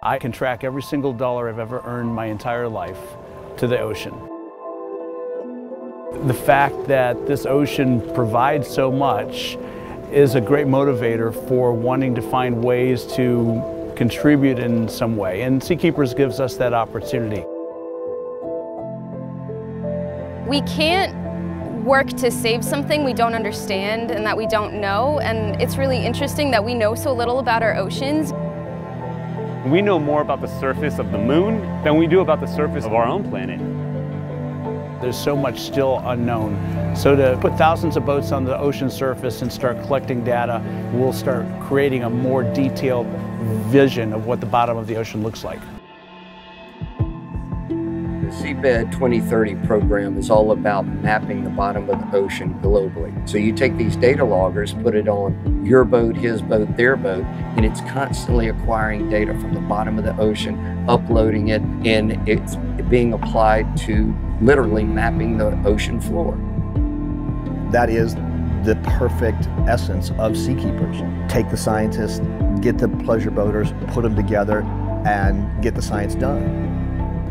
I can track every single dollar I've ever earned my entire life to the ocean. The fact that this ocean provides so much is a great motivator for wanting to find ways to contribute in some way, and SeaKeepers gives us that opportunity. We can't work to save something we don't understand and that we don't know, and it's really interesting that we know so little about our oceans. We know more about the surface of the moon than we do about the surface of our own planet. There's so much still unknown. So to put thousands of boats on the ocean surface and start collecting data, we'll start creating a more detailed vision of what the bottom of the ocean looks like. The Seabed 2030 program is all about mapping the bottom of the ocean globally. So you take these data loggers, put it on your boat, his boat, their boat, and it's constantly acquiring data from the bottom of the ocean, uploading it, and it's being applied to literally mapping the ocean floor. That is the perfect essence of SeaKeepers. Take the scientists, get the pleasure boaters, put them together, and get the science done.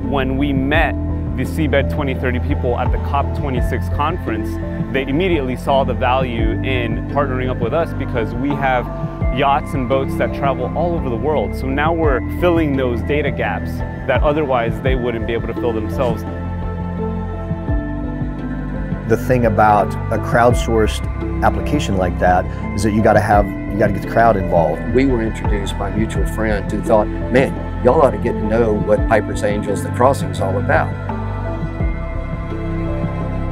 When we met the Seabed 2030 people at the COP26 conference, they immediately saw the value in partnering up with us because we have yachts and boats that travel all over the world. So now we're filling those data gaps that otherwise they wouldn't be able to fill themselves. The thing about a crowdsourced application like that is that you got to get the crowd involved. We were introduced by mutual friends who thought, man, y'all ought to get to know what Piper's Angels, the crossing is all about.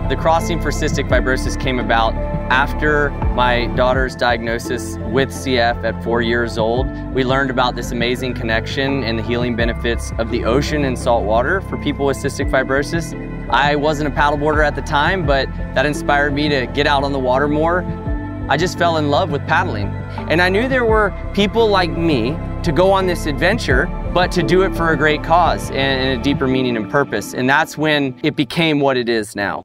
The Crossing for Cystic Fibrosis came about after my daughter's diagnosis with CF at 4 years old. We learned about this amazing connection and the healing benefits of the ocean and salt water for people with cystic fibrosis. I wasn't a paddleboarder at the time, but that inspired me to get out on the water more. I just fell in love with paddling. And I knew there were people like me to go on this adventure, but to do it for a great cause and a deeper meaning and purpose. And that's when it became what it is now.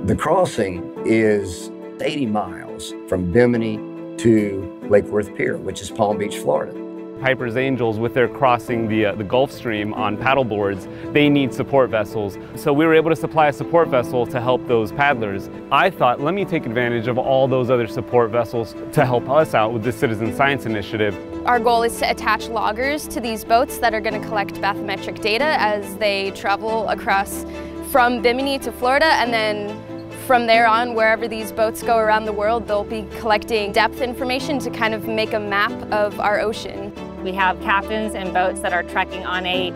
The crossing is 80 miles from Bimini to Lake Worth Pier, which is Palm Beach, Florida. Piper's Angels, with their crossing the Gulf Stream on paddleboards, they need support vessels. So we were able to supply a support vessel to help those paddlers. I thought, let me take advantage of all those other support vessels to help us out with the Citizen Science Initiative. Our goal is to attach loggers to these boats that are going to collect bathymetric data as they travel across from Bimini to Florida, and then from there on, wherever these boats go around the world, they'll be collecting depth information to kind of make a map of our ocean. We have captains and boats that are trekking on a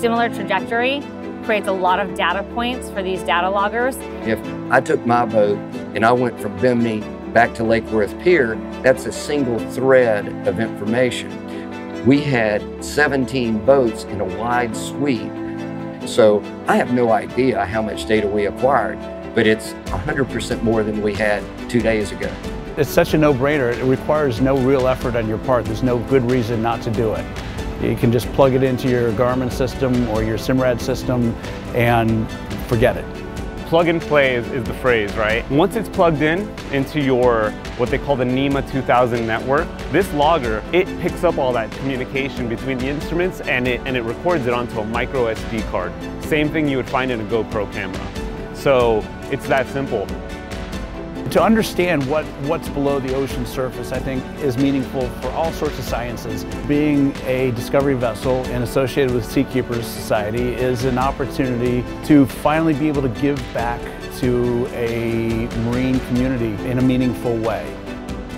similar trajectory. Creates a lot of data points for these data loggers. If I took my boat and I went from Bimini back to Lake Worth Pier, that's a single thread of information. We had 17 boats in a wide sweep. So I have no idea how much data we acquired, but it's 100% more than we had 2 days ago. It's such a no-brainer. It requires no real effort on your part. There's no good reason not to do it. You can just plug it into your Garmin system or your Simrad system and forget it. Plug and play is the phrase, right? Once it's plugged into your, what they call the NEMA 2000 network, this logger, it picks up all that communication between the instruments and it records it onto a micro SD card. Same thing you would find in a GoPro camera. So it's that simple. To understand what's below the ocean surface, I think, is meaningful for all sorts of sciences. Being a discovery vessel and associated with SeaKeepers Society is an opportunity to finally be able to give back to a marine community in a meaningful way.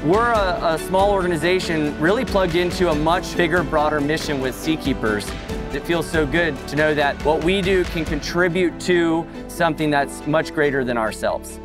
We're a small organization really plugged into a much bigger, broader mission with SeaKeepers. It feels so good to know that what we do can contribute to something that's much greater than ourselves.